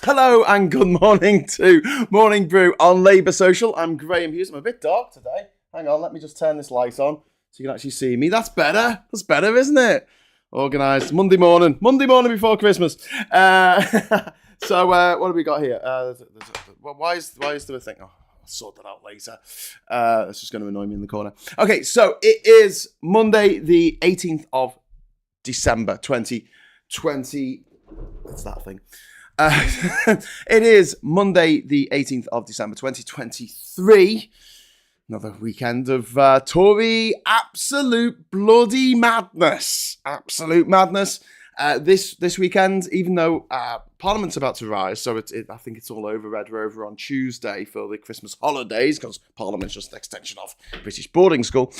Hello and good morning to Morning Brew on Labour Social. I'm Graham Hughes. I'm a bit dark today. Hang on, let me just turn this light on so you can actually see me. That's better. That's better, isn't it? Organised Monday morning before Christmas. So what have we got here? Why is there a thing? Oh, I'll sort that out later. It's just going to annoy me in the corner. Okay, so it is Monday, the 18th of December, 2020. What's that thing? It is Monday, the 18th of December, 2023. Another weekend of Tory absolute bloody madness. Absolute madness. This weekend, even though Parliament's about to rise, so I think it's all over. We're over on Tuesday for the Christmas holidays, because Parliament's just an extension of British boarding school.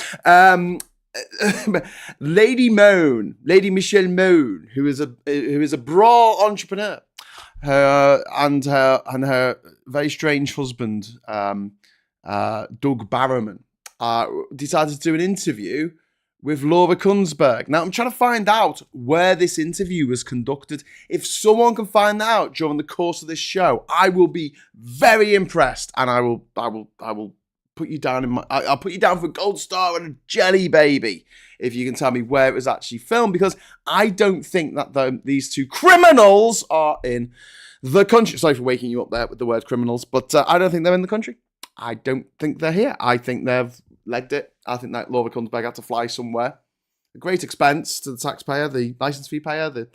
Lady Michelle Mone, who is a bra entrepreneur, and her very strange husband, Doug Barrowman, decided to do an interview with Laura Kunsberg. Now, I'm trying to find out where this interview was conducted. If someone can find that out during the course of this show, I will be very impressed, and I will put you down I'll put you down for a gold star and a jelly baby if you can tell me where it was actually filmed, because I don't think that these two criminals are in the country. Sorry for waking you up there with the word criminals, but I don't think they're in the country. I don't think they're here. I think they've legged it. I think that Laura Kunsberg had to fly somewhere. A great expense to the taxpayer, the licence fee payer, the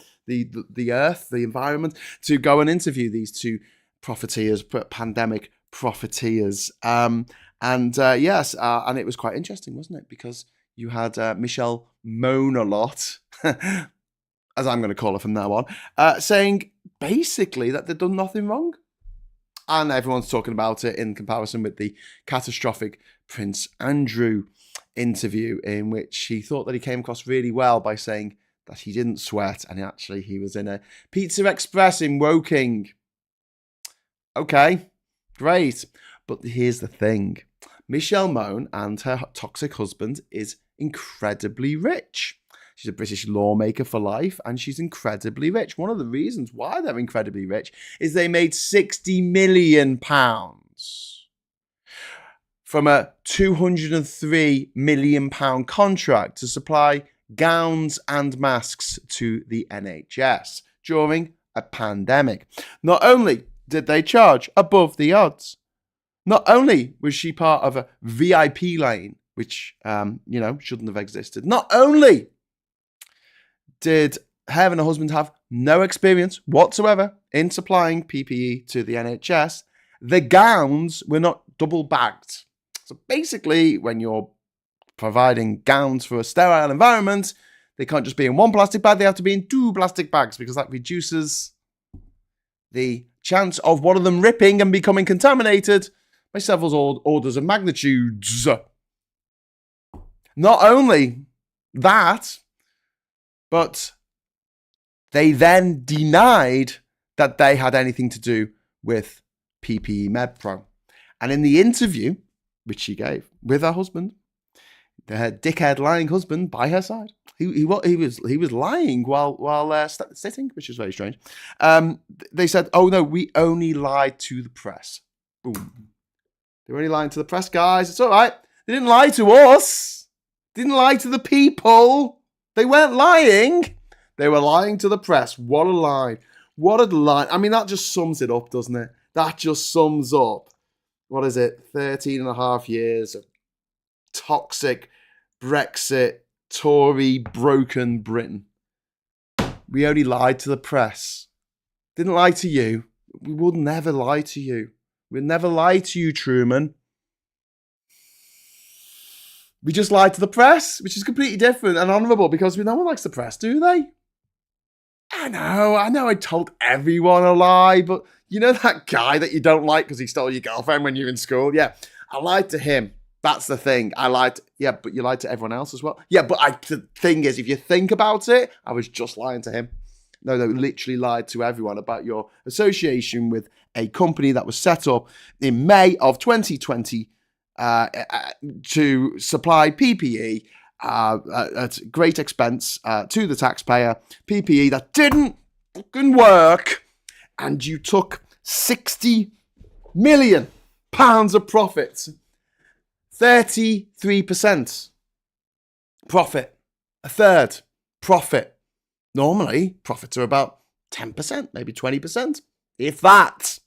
earth, the environment, to go and interview these two profiteers, pandemic profiteers. And it was quite interesting, wasn't it? Because you had Michelle Mone a lot, as I'm going to call her from now on, saying basically that they'd done nothing wrong. And everyone's talking about it in comparison with the catastrophic Prince Andrew interview, in which he thought that he came across really well by saying that he didn't sweat, and actually he was in a Pizza Express in Woking. Okay, great. But here's the thing. Michelle Mone and her toxic husband is incredibly rich. She's a British lawmaker for life, and she's incredibly rich. One of the reasons why they're incredibly rich is they made £60 million from a £203 million contract to supply gowns and masks to the NHS during a pandemic. Not only did they charge above the odds, not only was she part of a VIP lane, which, shouldn't have existed. Not only did her and her husband have no experience whatsoever in supplying PPE to the NHS, the gowns were not double bagged. So basically, when you're providing gowns for a sterile environment, they can't just be in one plastic bag, they have to be in two plastic bags, because that reduces the chance of one of them ripping and becoming contaminated by several orders of magnitudes. Not only that, but they then denied that they had anything to do with PPE MedPro. And in the interview, which she gave with her husband, her dickhead lying husband by her side, he was lying while sitting, which is very strange. They said, "Oh no, we only lied to the press." Boom. They were only lying to the press, guys. It's all right. They didn't lie to us. They didn't lie to the people. They weren't lying. They were lying to the press. What a lie. What a lie. I mean, that just sums it up, doesn't it? That just sums up, 13 and a half years of toxic Brexit, Tory, broken Britain. We only lied to the press. Didn't lie to you. We would never lie to you. We'd never lie to you, Truman. We just lied to the press, which is completely different and honourable, because no one likes the press, do they? I know I told everyone a lie, but you know that guy that you don't like because he stole your girlfriend when you were in school? Yeah, I lied to him. That's the thing. Yeah, but you lied to everyone else as well. Yeah, but the thing is, if you think about it, I was just lying to him. No, literally lied to everyone about your association with a company that was set up in May of 2020 to supply PPE at great expense to the taxpayer. PPE that didn't fucking work and you took £60 million of profit, 33% profit, a third profit. Normally, profits are about 10%, maybe 20%, if that.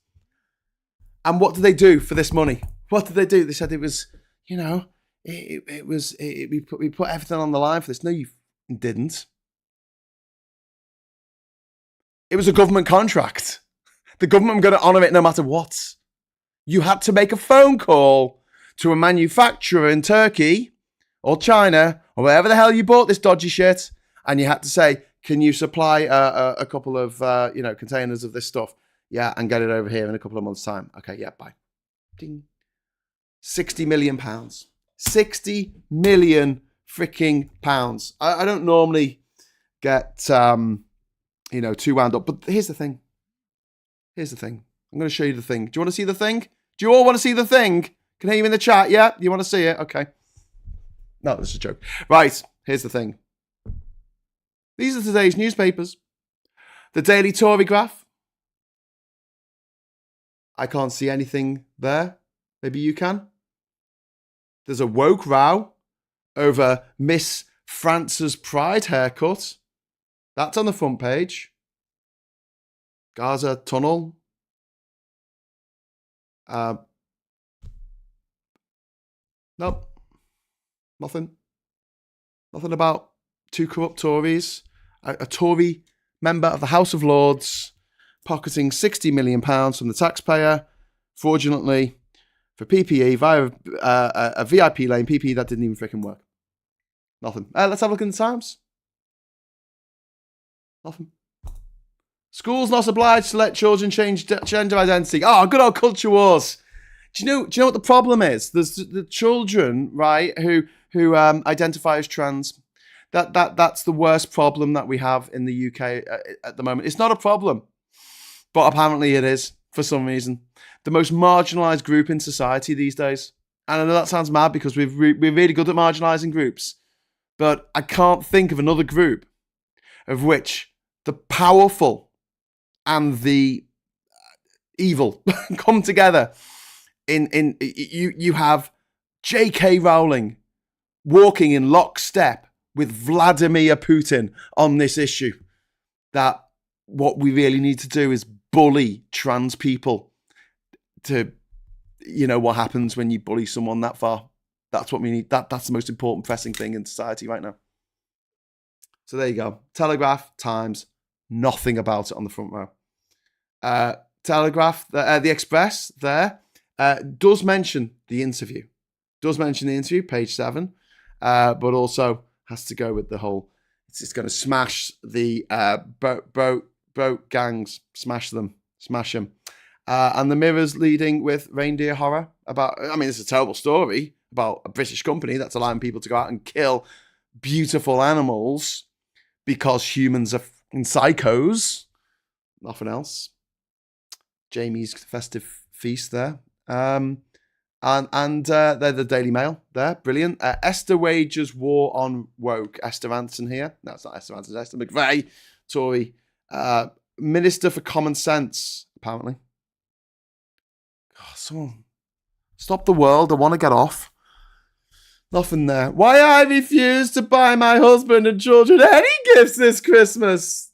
And what did they do for this money? What did they do? They said it was, we put everything on the line for this. No, you didn't. It was a government contract. The government were going to honour it no matter what. You had to make a phone call to a manufacturer in Turkey or China or wherever the hell you bought this dodgy shit, and you had to say, can you supply a couple of containers of this stuff? Yeah, and get it over here in a couple of months' time. Okay, yeah, bye. Ding. £60 million. £60 million freaking pounds. I don't normally get too wound up, but here's the thing. I'm going to show you the thing. Do you want to see the thing? Do you all want to see the thing? Can I hear you in the chat? Yeah? You want to see it? Okay. No, this is a joke. Right, here's the thing. These are today's newspapers. The Daily Tory graph. I can't see anything there. Maybe you can. There's a woke row over Miss France's Pride haircut. That's on the front page. Gaza tunnel. Nope. Nothing. Nothing about two corrupt Tories. A Tory member of the House of Lords pocketing £60 million from the taxpayer fraudulently for PPE via a VIP lane. PPE that didn't even freaking work. Nothing. Let's have a look in the Times. Nothing. Schools not obliged to let children change gender identity. Oh, good old culture wars. Do you know what the problem is? There's the children, right, who identify as trans. That's the worst problem that we have in the UK at the moment. It's not a problem, but apparently it is for some reason. The most marginalised group in society these days. And I know that sounds mad because we're really good at marginalising groups, but I can't think of another group of which the powerful and the evil come together. You have J.K. Rowling walking in lockstep with Vladimir Putin on this issue. That what we really need to do is bully trans people to, what happens when you bully someone that far. That's what we need. That's the most important pressing thing in society right now. So there you go. Telegraph, Times, nothing about it on the front row. Telegraph, the Express there does mention the interview. Page 7, but also has to go with the whole, it's going to smash the boat gangs, smash them. And the Mirror's leading with reindeer horror it's a terrible story about a British company that's allowing people to go out and kill beautiful animals because humans are psychos. Nothing else. Jamie's festive feast there. And they're the Daily Mail there. Brilliant. Esther wages war on woke. Esther Anson here. No, it's not Esther Anson. It's Esther McVeigh, Tory. Minister for Common Sense, apparently. God, someone stop the world. I want to get off. Nothing there. Why I refuse to buy my husband and children any gifts this Christmas.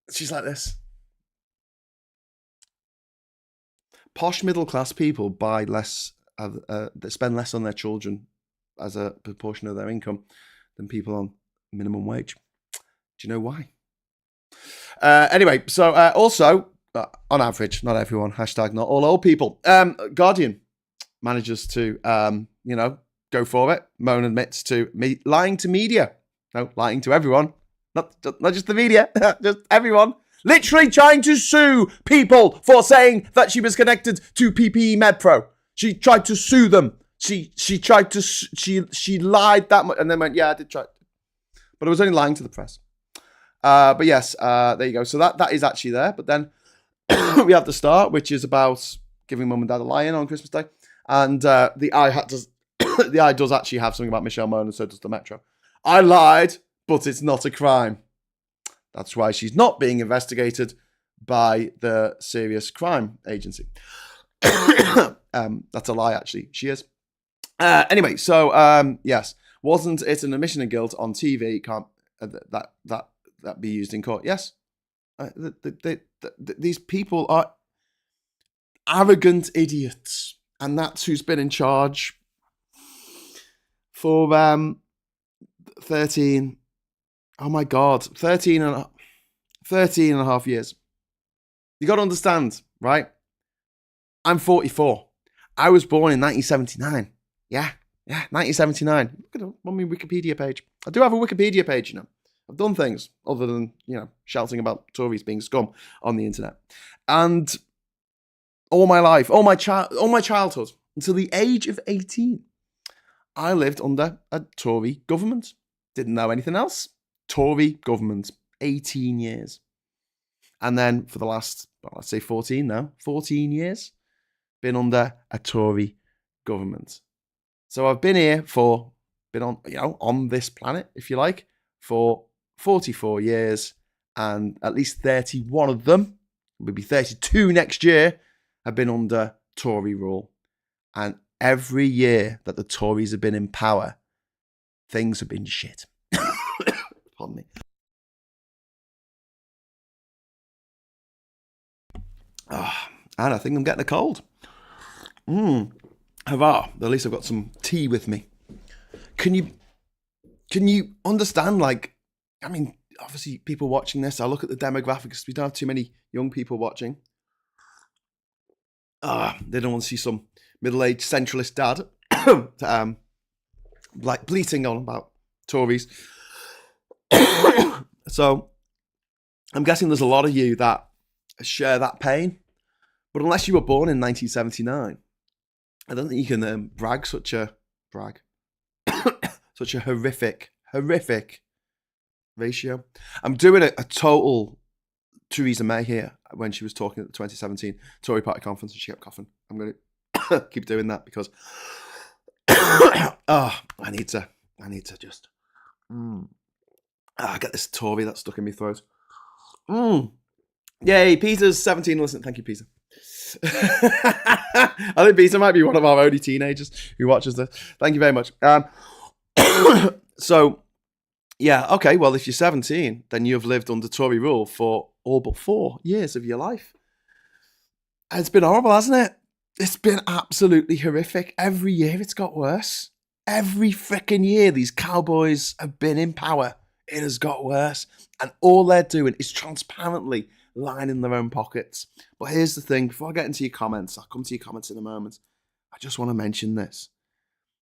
She's like this. Posh middle class people buy less. They spend less on their children as a proportion of their income than people on minimum wage. Do you know why? Anyway, so also on average, not everyone. Hashtag not all old people. Guardian manages to go for it. Mone admits to lying to media. No, lying to everyone. Not just the media, just everyone. Literally trying to sue people for saying that she was connected to PPE MedPro. She tried to sue them. She lied that much and then went, yeah, I did try. But I was only lying to the press. But yes, there you go. So that is actually there. But then we have the start, which is about giving mum and dad a lie-in on Christmas Day. And the Eye does actually have something about Michelle Mone, and so does the Metro. I lied, but it's not a crime. That's why she's not being investigated by the Serious Crime Agency. That's a lie, actually. She is. Anyway, so yes, wasn't it an admission of guilt on TV? Can't that be used in court? Yes. These people are arrogant idiots, and that's who's been in charge for 13. Oh my God, 13 and a half years. You got to understand, right? I'm 44. I was born in 1979. Yeah, 1979. Look at on my Wikipedia page. I do have a Wikipedia page, you know. I've done things other than, you know, shouting about Tories being scum on the internet. And all my life, all my childhood, until the age of 18, I lived under a Tory government. Didn't know anything else. Tory government, 18 years. And then for the last, well, let's say 14 years, been under a Tory government. So I've been here on this planet, if you like, for 44 years, and at least 31 of them, maybe 32 next year, have been under Tory rule. And every year that the Tories have been in power, things have been shit. Pardon me. And I think I'm getting a cold. Hurrah. At least I've got some tea with me. Can you understand, like, I mean, obviously people watching this, I look at the demographics, we don't have too many young people watching. They don't want to see some middle-aged centralist dad like bleating on about Tories. So I'm guessing there's a lot of you that share that pain. But unless you were born in 1979, I don't think you can brag such a horrific ratio. I'm doing a total Theresa May here when she was talking at the 2017 Tory Party conference, and she kept coughing. I'm going to keep doing that because I need to just get this Tory that's stuck in my throat. Yay, Peter's 17. Listen, thank you, Peter. I think Peter might be one of our only teenagers who watches this. Thank you very much. So, yeah, okay, well, if you're 17, then you've lived under Tory rule for all but 4 years of your life. It's been horrible, hasn't it? It's been absolutely horrific. Every year it's got worse. Every freaking year these cowboys have been in power, it has got worse. And all they're doing is transparently lining their own pockets. But here's the thing, before I get into your comments, I'll come to your comments in a moment. I just want to mention this.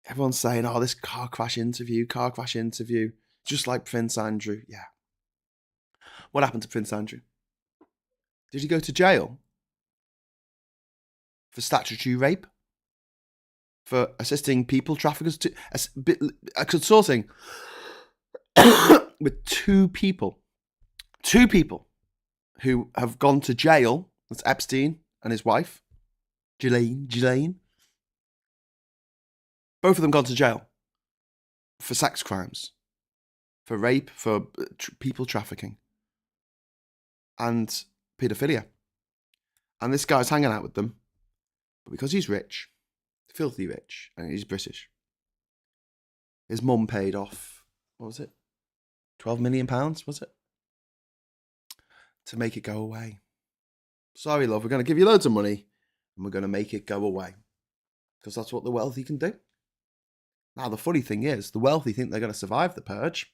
Everyone's saying, oh, this car crash interview, just like Prince Andrew. Yeah. What happened to Prince Andrew? Did he go to jail for statutory rape? For assisting people traffickers to consulting with two people who have gone to jail. That's Epstein and his wife, Ghislaine. Both of them gone to jail for sex crimes, for rape, for people trafficking, and paedophilia. And this guy's hanging out with them, but because he's rich, filthy rich, and he's British, his mum paid off, what was it? £12 million, was it? To make it go away. Sorry, love, we're going to give you loads of money, and we're going to make it go away. Because that's what the wealthy can do. Now, the funny thing is, the wealthy think they're going to survive the purge,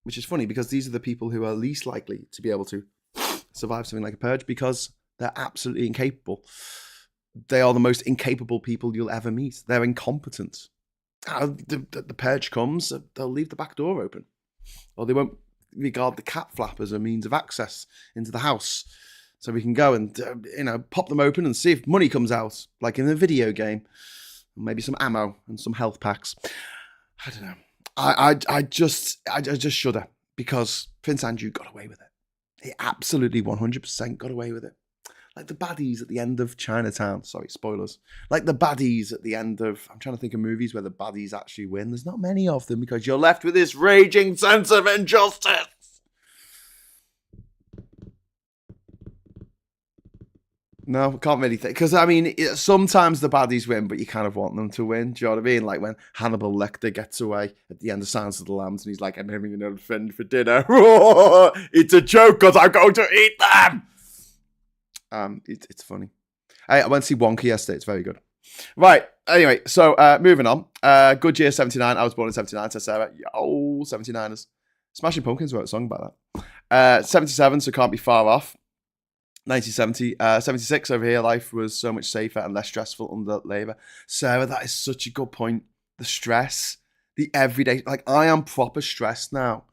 which is funny because these are the people who are least likely to be able to survive something like a purge because they're absolutely incapable. They are the most incapable people you'll ever meet. They're incompetent. The purge comes, they'll leave the back door open. Or they won't regard the cat flap as a means of access into the house. So we can go and, pop them open and see if money comes out, like in a video game. Maybe some ammo and some health packs. I don't know. I just shudder because Prince Andrew got away with it. He absolutely 100% got away with it. Like the baddies at the end of Chinatown. Sorry, spoilers. Like the baddies at the end of... I'm trying to think of movies where the baddies actually win. There's not many of them because you're left with this raging sense of injustice. No, can't really think. Because, I mean, sometimes the baddies win, but you kind of want them to win. Do you know what I mean? Like when Hannibal Lecter gets away at the end of Silence of the Lambs and he's like, I'm having another friend for dinner. It's a joke because I'm going to eat them. It's funny. I went to see Wonka yesterday. It's very good. Right. Anyway, so moving on. Good year, 79. I was born in 79, says Sarah. Yo, 79ers. Smashing Pumpkins wrote a song about that. 77, so can't be far off. 1970, 76 over here, life was so much safer and less stressful under Labour. Sarah, that is such a good point. The stress, the everyday, like I am proper stressed now.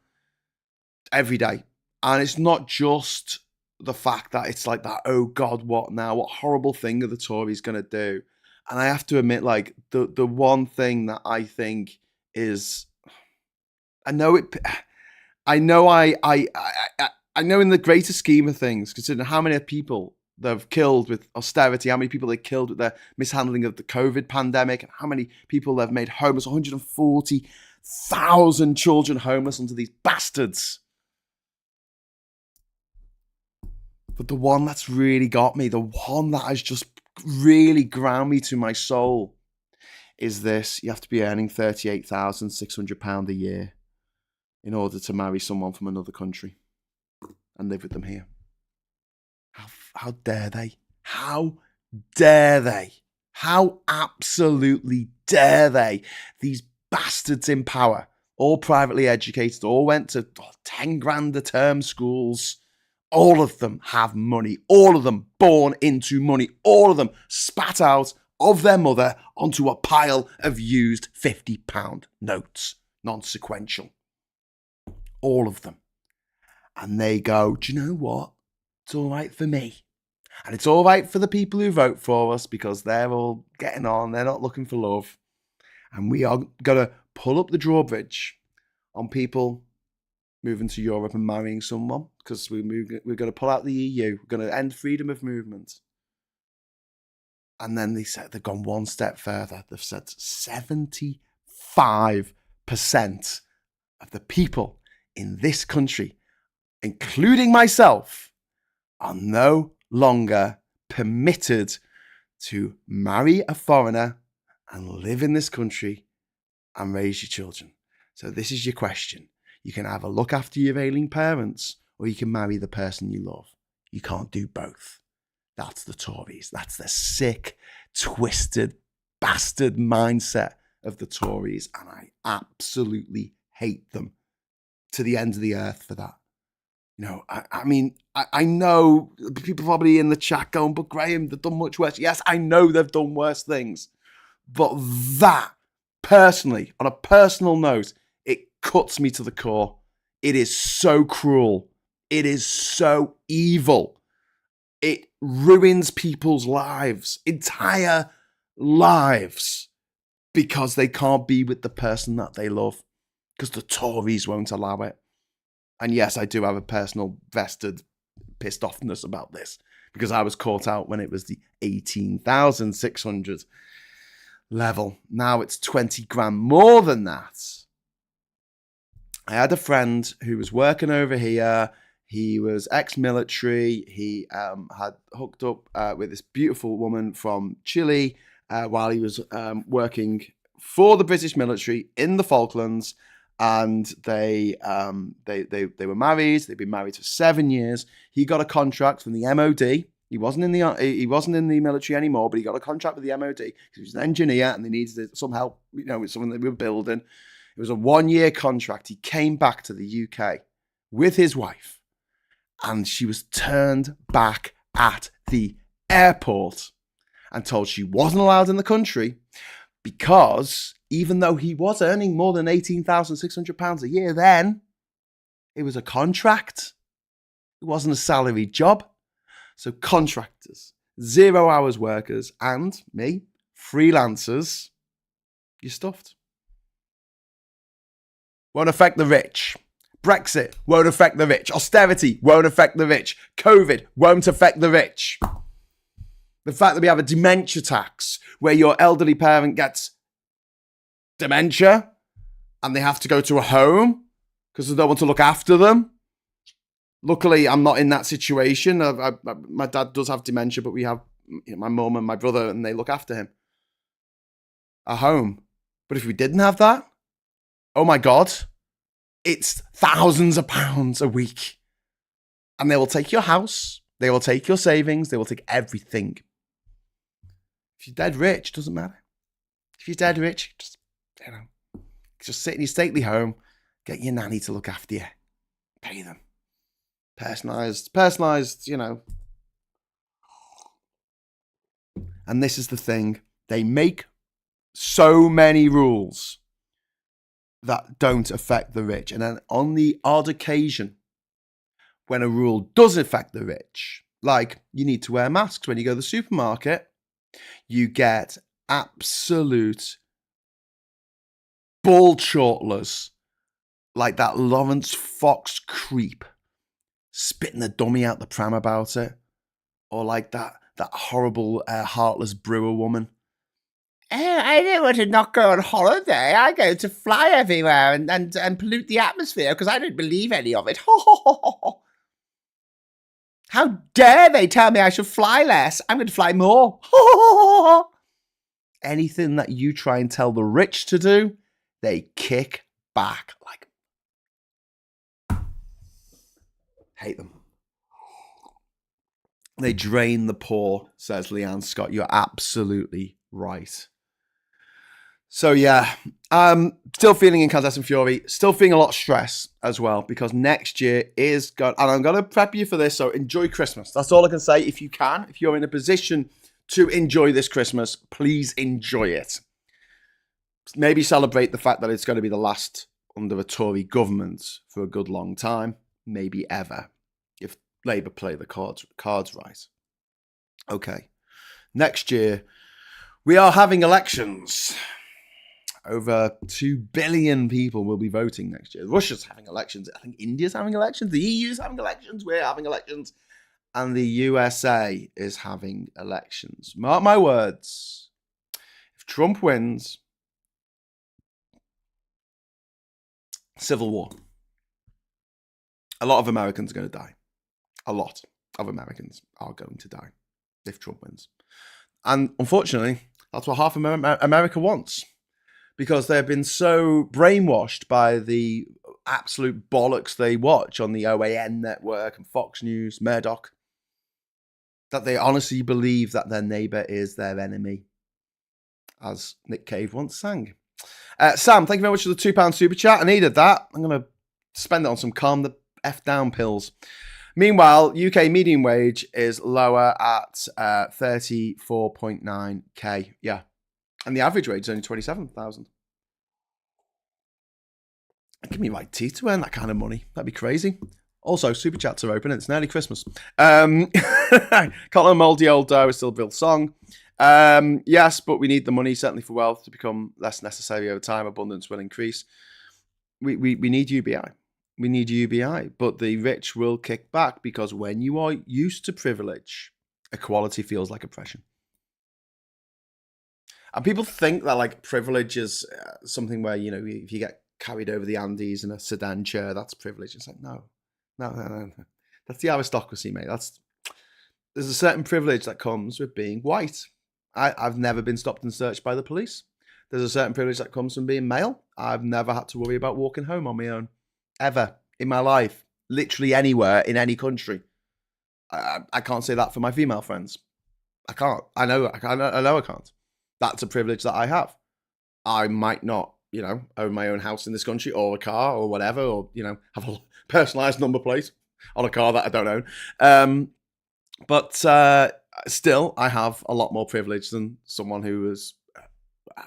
Every day. And it's not just the fact that it's like that, oh God, what now? What horrible thing are the Tories going to do? And I have to admit, like, the one thing that I think is, I know in the greater scheme of things, considering how many people they've killed with austerity, how many people they killed with their mishandling of the COVID pandemic, and how many people they've made homeless, 140,000 children homeless under these bastards. But the one that's really got me, the one that has just really ground me to my soul is this. You have to be earning £38,600 a year in order to marry someone from another country and live with them here. How dare they? How dare they? How absolutely dare they? These bastards in power, all privately educated, all went to 10 grand a term schools. All of them have money. All of them born into money. All of them spat out of their mother onto a pile of used £50 notes. Non-sequential. All of them. And they go, do you know what? It's all right for me. And it's all right for the people who vote for us because they're all getting on. They're not looking for love. And we are going to pull up the drawbridge on people moving to Europe and marrying someone because we're going to pull out the EU. We're going to end freedom of movement. And then they said they've gone one step further. They've said 75% of the people in this country, including myself, are no longer permitted to marry a foreigner and live in this country and raise your children. So this is your question. You can either look after your ailing parents or you can marry the person you love. You can't do both. That's the Tories. That's the sick, twisted, bastard mindset of the Tories. And I absolutely hate them to the end of the earth for that. You know, I know people probably in the chat going, but Graham, they've done much worse. Yes, I know they've done worse things. But that, personally, on a personal note, it cuts me to the core. It is so cruel. It is so evil. It ruins people's lives, entire lives, because they can't be with the person that they love, because the Tories won't allow it. And yes, I do have a personal vested pissed offness about this, because I was caught out when it was the 18,600 level. Now it's 20 grand more than that. I had a friend who was working over here. He was ex-military. He had hooked up with this beautiful woman from Chile while he was working for the British military in the Falklands. And they were married. They'd been married for 7 years. He got a contract from the MOD. He wasn't in the military anymore, but he got a contract with the MOD because he was an engineer and they needed some help, you know, with something they were building. It was a 1-year contract. He came back to the UK with his wife, and she was turned back at the airport and told she wasn't allowed in the country because even though he was earning more than £18,600 a year then, it was a contract. It wasn't a salaried job. So contractors, 0 hours workers, and me, freelancers, you're stuffed. Won't affect the rich. Brexit won't affect the rich. Austerity won't affect the rich. COVID won't affect the rich. The fact that we have a dementia tax where your elderly parent gets dementia and they have to go to a home because there's no one to look after them. Luckily, I'm not in that situation. My dad does have dementia, but we have my mum and my brother, and they look after him at home. But if we didn't have that, oh my God, it's thousands of pounds a week. And they will take your house, they will take your savings, they will take everything. If you're dead rich, doesn't matter. If you're dead rich, just sit in your stately home, get your nanny to look after you, pay them. Personalized, And this is the thing. They make so many rules that don't affect the rich. And then on the odd occasion, when a rule does affect the rich, like you need to wear masks when you go to the supermarket, you get absolute bull chortlers like that Lawrence Fox creep spitting the dummy out the pram about it, or like that horrible heartless brewer woman. I don't want to not go on holiday. I go to fly everywhere and pollute the atmosphere because I don't believe any of it. How dare they tell me I should fly less? I'm going to fly more. Anything that you try and tell the rich to do, they kick back. Like, hate them. They drain the poor, says Leanne Scott. You're absolutely right. So yeah, still feeling incandescent fury, still feeling a lot of stress as well, because next year is gone. And I'm going to prep you for this, so enjoy Christmas. That's all I can say. If you can, if you're in a position to enjoy this Christmas, please enjoy it. Maybe celebrate the fact that it's going to be the last under a Tory government for a good long time, maybe ever, if Labour play the cards right. Okay, next year we are having elections. Over 2 billion people will be voting next year. Russia's having elections. I think India's having elections. The EU's having elections. We're having elections. And the USA is having elections. Mark my words. If Trump wins, civil war. A lot of Americans are going to die. A lot of Americans are going to die if Trump wins. And unfortunately, that's what half of America wants. Because they've been so brainwashed by the absolute bollocks they watch on the OAN network and Fox News, Murdoch, that they honestly believe that their neighbour is their enemy, as Nick Cave once sang. Sam, thank you very much for the £2 super chat. I needed that. I'm going to spend it on some calm the F down pills. Meanwhile, UK median wage is lower at 34.9k. Yeah. And the average wage is only 27,000. Give me my teeth to earn that kind of money. That'd be crazy. Also, super chats are open. It's nearly Christmas. Can't learn mouldy old dough is still a real song. Yes, but we need the money, certainly for wealth to become less necessary over time. Abundance will increase. We need UBI. We need UBI. But the rich will kick back because when you are used to privilege, equality feels like oppression. And people think that like privilege is something where, if you get carried over the Andes in a sedan chair, that's privilege. It's like, no. That's the aristocracy, mate. There's a certain privilege that comes with being white. I've never been stopped and searched by the police. There's a certain privilege that comes from being male. I've never had to worry about walking home on my own, ever in my life, literally anywhere in any country. I can't say that for my female friends. I can't. I know I can't. That's a privilege that I have. I might not, own my own house in this country or a car or whatever, or, have a personalized number plate on a car that I don't own. But still, I have a lot more privilege than someone who was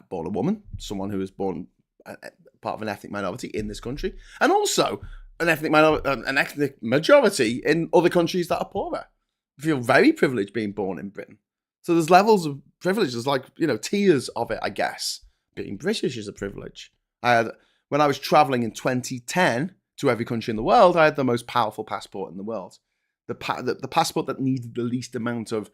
born a woman, someone who was born part of an ethnic minority in this country, and also an ethnic majority in other countries that are poorer. I feel very privileged being born in Britain. So there's levels of privilege. There's tiers of it, I guess. Being British is a privilege. When I was traveling in 2010 to every country in the world, I had the most powerful passport in the world. The passport that needed the least amount of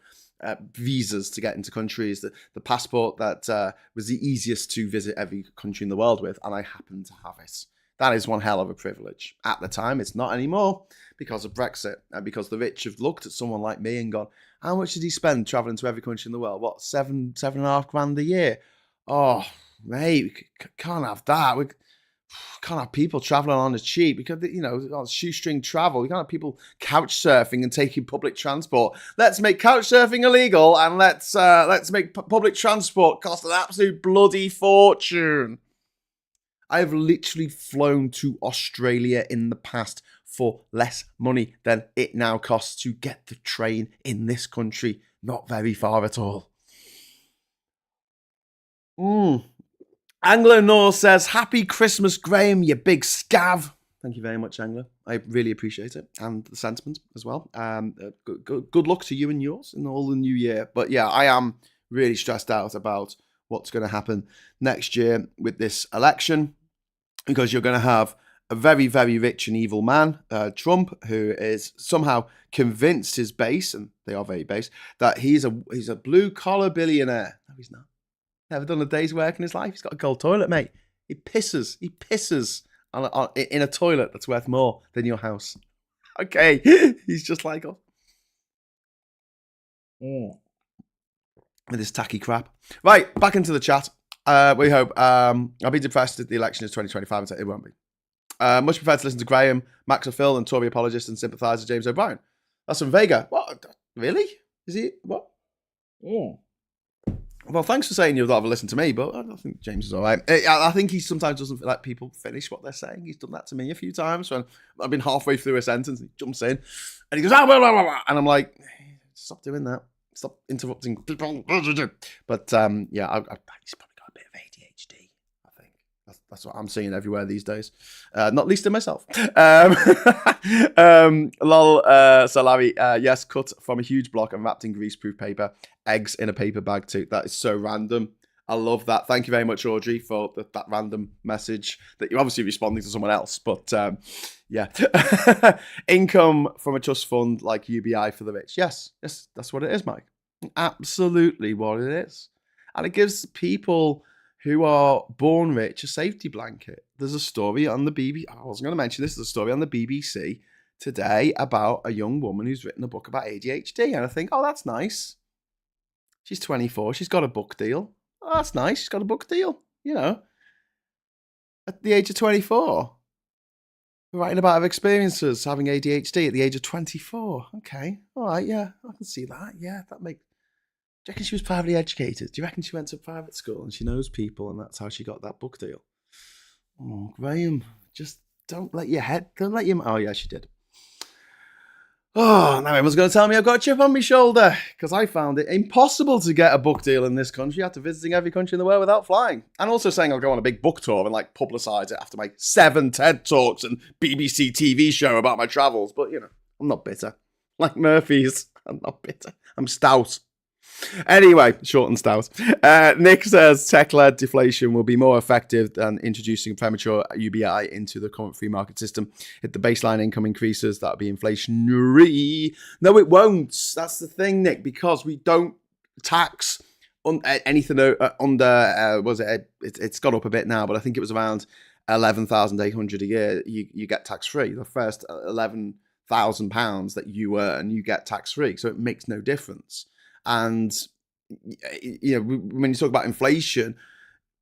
visas to get into countries. The passport that was the easiest to visit every country in the world with, and I happened to have it. That is one hell of a privilege. At the time, it's not anymore because of Brexit and because the rich have looked at someone like me and gone, how much did he spend traveling to every country in the world? What, $7.5 a year? Oh, mate, we can't have that. We can't have people traveling on the cheap because, on shoestring travel. We can't have people couch surfing and taking public transport. Let's make couch surfing illegal and let's make public transport cost an absolute bloody fortune. I have literally flown to Australia in the past for less money than it now costs to get the train in this country. Not very far at all. Anglo North says, happy Christmas, Graham, you big scav. Thank you very much, Anglo. I really appreciate it. And the sentiment as well. Good luck to you and yours in all the new year. But yeah, I am really stressed out about what's going to happen next year with this election, because you're going to have a very, very rich and evil man, Trump, who is somehow convinced his base, and they are very base, that he's a blue-collar billionaire. No, he's not. Never done a day's work in his life. He's got a gold toilet, mate. He pisses in a toilet that's worth more than your house. Okay, he's just like us. With this tacky crap. Right, back into the chat. We hope. I'll be depressed if the election is 2025. It won't be. Much prefer to listen to Graham, Max or Phil, and Tory apologist and sympathiser James O'Brien. That's from Vega. What? Really? Is he? What? Well, thanks for saying you'd rather listen to me, but I don't think James is all right. I think he sometimes doesn't let people finish what they're saying. He's done that to me a few times when I've been halfway through a sentence and he jumps in and he goes, blah, blah, blah, blah. And I'm like, stop doing that. Stop interrupting people. But yeah, he's probably got a bit of ADHD, I think. That's what I'm seeing everywhere these days. Not least in myself. Lol, Salari, yes, cut from a huge block and wrapped in greaseproof paper. Eggs in a paper bag too. That is so random. I love that. Thank you very much, Audrey, for that random message that you're obviously responding to someone else. But yeah. Income from a trust fund like UBI for the rich. Yes, that's what it is, Mike. Absolutely what it is. And it gives people who are born rich a safety blanket. There's a story on the BBC. I wasn't going to mention this. There's a story on the BBC today about a young woman who's written a book about ADHD. And I think, oh, that's nice. She's 24. She's got a book deal. Oh, that's nice. She's got a book deal, at the age of 24. Writing about her experiences having ADHD at the age of 24. Okay. All right. Yeah, I can see that. Yeah, that makes... Do you reckon she was privately educated? Do you reckon she went to private school and she knows people and that's how she got that book deal? Oh, Graham, just don't let your... Oh, yeah, she did. Oh, now everyone's going to tell me I've got a chip on my shoulder because I found it impossible to get a book deal in this country after visiting every country in the world without flying. And also saying I'll go on a big book tour and publicise it after my 7 TED Talks and BBC TV show about my travels. But, I'm not bitter. Like Murphy's, I'm not bitter. I'm stout. Anyway, short and stout. Nick says tech-led deflation will be more effective than introducing premature UBI into the current free market system. If the baseline income increases, that'll be inflationary. No, it won't. That's the thing, Nick, because we don't tax anything under, it's gone up a bit now, but I think it was around 11,800 a year. You get tax-free. The first £11,000 that you earn, you get tax-free. So it makes no difference. And, when you talk about inflation,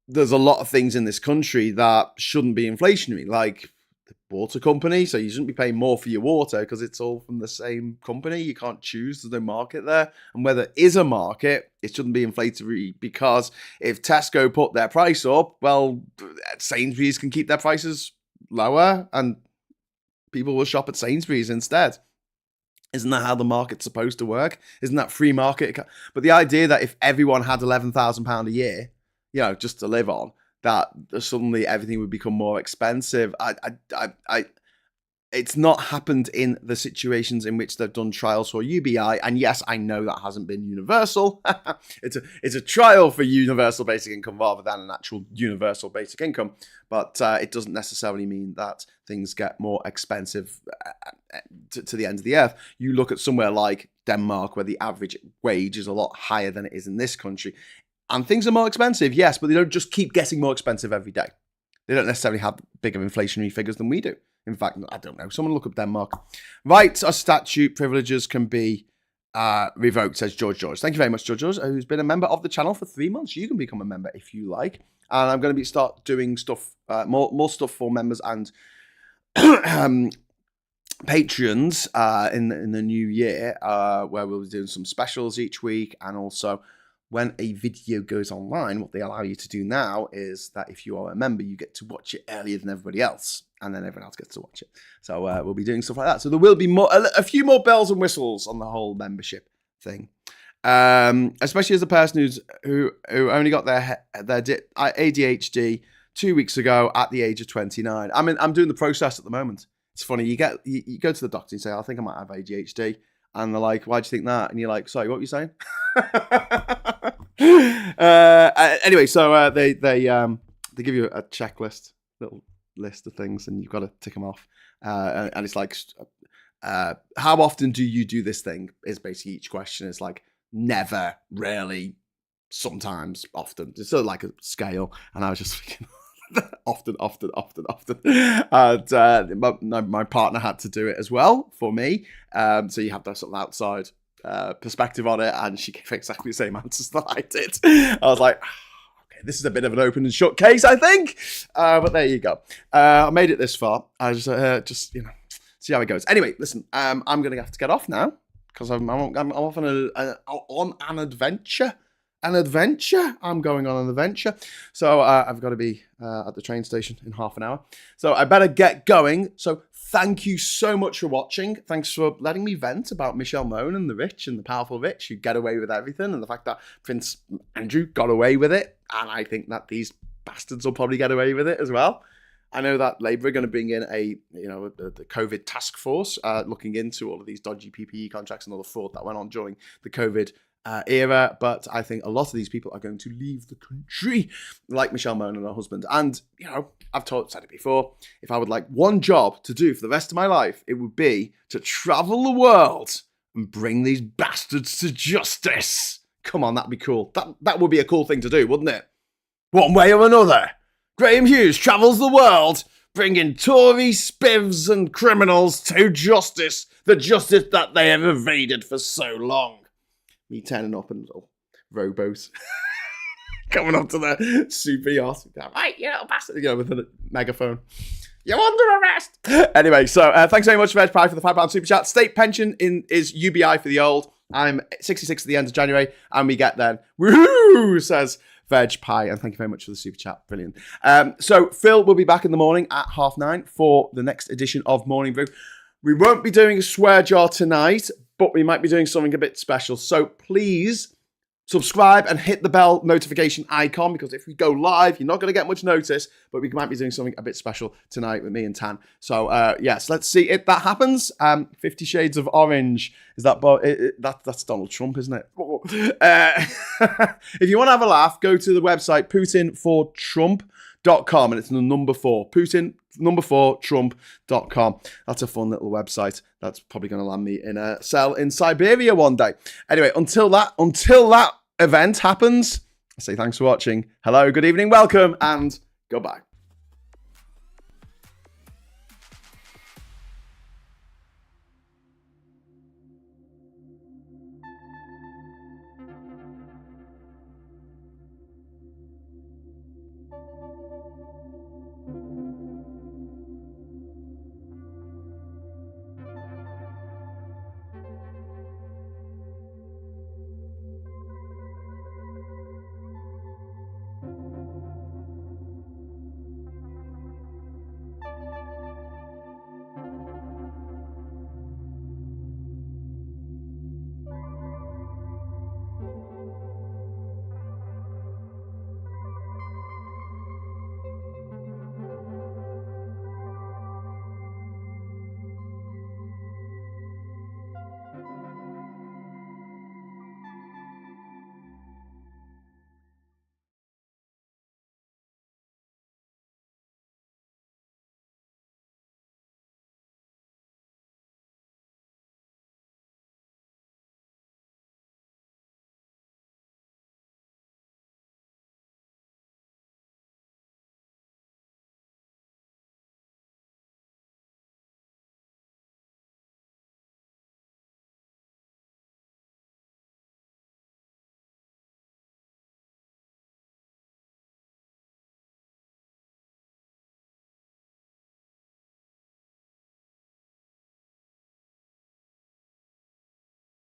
there's a lot of things in this country that shouldn't be inflationary, like the water company. So you shouldn't be paying more for your water because it's all from the same company. You can't choose. There's no market there. And where there is a market, it shouldn't be inflationary because if Tesco put their price up, well, Sainsbury's can keep their prices lower and people will shop at Sainsbury's instead. Isn't that how the market's supposed to work? Isn't that free market? But the idea that if everyone had £11,000 a year, just to live on, that suddenly everything would become more expensive. It's not happened in the situations in which they've done trials for UBI. And yes, I know that hasn't been universal. It's a trial for universal basic income rather than an actual universal basic income. But it doesn't necessarily mean that things get more expensive to the end of the earth. You look at somewhere like Denmark, where the average wage is a lot higher than it is in this country. And things are more expensive, yes, but they don't just keep getting more expensive every day. They don't necessarily have bigger inflationary figures than we do. In fact, I don't know. Someone look up Denmark. Rights or statute privileges can be revoked, says George. Thank you very much, George, who's been a member of the channel for 3 months. You can become a member if you like. And I'm going to start doing stuff, more stuff for members and patrons in the new year, where we'll be doing some specials each week. And also, when a video goes online, what they allow you to do now is that if you are a member, you get to watch it earlier than everybody else, and then everyone else gets to watch it. So we'll be doing stuff like that. So there will be a few more bells and whistles on the whole membership thing. Especially as a person who only got their ADHD 2 weeks ago at the age of 29. I mean, I'm doing the process at the moment. It's funny. You go to the doctor and say, I think I might have ADHD. And they're like, why do you think that? And you're like, sorry, what were you saying? Anyway, so they give you a checklist, little list of things, and you've got to tick them off. And it's like, how often do you do this thing? Is basically each question. It's like, never, rarely, sometimes, often. It's sort of like a scale. And I was just thinking, often. And my partner had to do it as well for me. So you have that sort of outside perspective on it, and she gave exactly the same answers that I did. I was like, okay, this is a bit of an open and shut case, I think. But there you go. I made it this far. I just see how it goes. Anyway, listen, I'm going to have to get off now because I'm off on an adventure. I'm going on an adventure. So I've got to be at the train station in half an hour. So I better get going. So thank you so much for watching. Thanks for letting me vent about Michelle Mone and the rich and the powerful rich who get away with everything, and the fact that Prince Andrew got away with it. And I think that these bastards will probably get away with it as well. I know that Labour are going to bring in the COVID task force looking into all of these dodgy PPE contracts and all the fraud that went on during the COVID era, but I think a lot of these people are going to leave the country, like Michelle Mone and her husband. And I've said it before, if I would like one job to do for the rest of my life, it would be to travel the world and bring these bastards to justice. Come on, that'd be cool. That would be a cool thing to do, wouldn't it? One way or another, Graham Hughes travels the world, bringing Tory spivs and criminals to justice, the justice that they have evaded for so long. Me turning up in little rowboat, coming up to the super yacht. Right, you little bastard, with a megaphone. You're under arrest. Anyway, so thanks very much, Veg Pie, for the £5 super chat. State pension is UBI for the old. I'm 66 at the end of January, and we get then. Woohoo, says Veg Pie, and thank you very much for the super chat. Brilliant. So Phil will be back in the morning at 9:30 for the next edition of Morning Brew. We won't be doing a swear jar tonight, but we might be doing something a bit special. So please subscribe and hit the bell notification icon, because if we go live, you're not going to get much notice, but we might be doing something a bit special tonight with me and Tan. So yes, let's see if that happens. 50 Shades of Orange. Is that that's Donald Trump, isn't it? If you want to have a laugh, go to the website putinfortrump.com, and it's the number 4. Putin4trump.com. That's a fun little website. That's probably going to land me in a cell in Siberia one day. Anyway, until that event happens, I say thanks for watching. Hello, good evening, welcome, and goodbye.